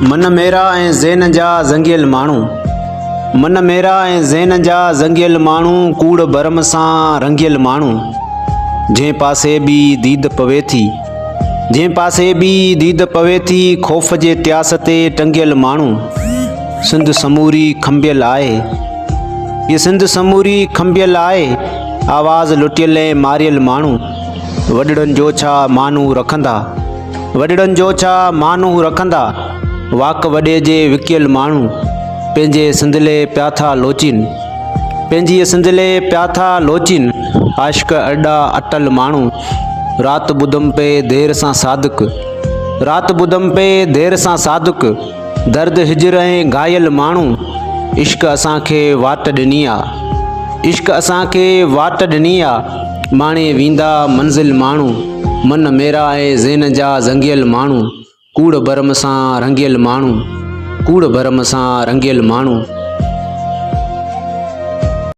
मन मेरा ऐं ज़हन जा ज़ंगियल माण्हू, मन मेरा ऐं ज़हन जा ज़ंगियल माण्हू, कूड़ भरम सां रंगियल माण्हू। जंहिं पासे बि दीद पवे थी, जंहिं पासे बि दीद पवे थी, ख़ौफ़ जे त्यास ते टंगियल माण्हू। सिंध समूरी खंबियल आहे, ये सिंध समूरी खंबियल आहे, आवाज़ लुटियल ऐं मारियल माण्हू। वॾड़नि जो छा मानू रखंदा, वॾड़नि जो छा मानू रखंदा, वाक वॾे जे विकियल माण्हू। पंहिंजे सिंधले पिया था लोचिन, पंहिंजी सिंधले पिया था लोचिन, आशिक़ अॾा अटल माण्हू। राति ॿुधमि पे देर सां सादिक, राति ॿुधमि पे देर सां सादिक, दर्द हिजर ऐं घायल माण्हू। इश्क असांखे वाट ॾिनी आहे, इश्क असांखे वाट ॾिनी आहे, माणे वेंदा मंज़िल माण्हू। मन मेरा ऐं ज़हन जा ज़ंगियल माण्हू, कूड़ भरम सां रंगियल माण्हू, कूड़ भरम सां रंगियल माण्हू।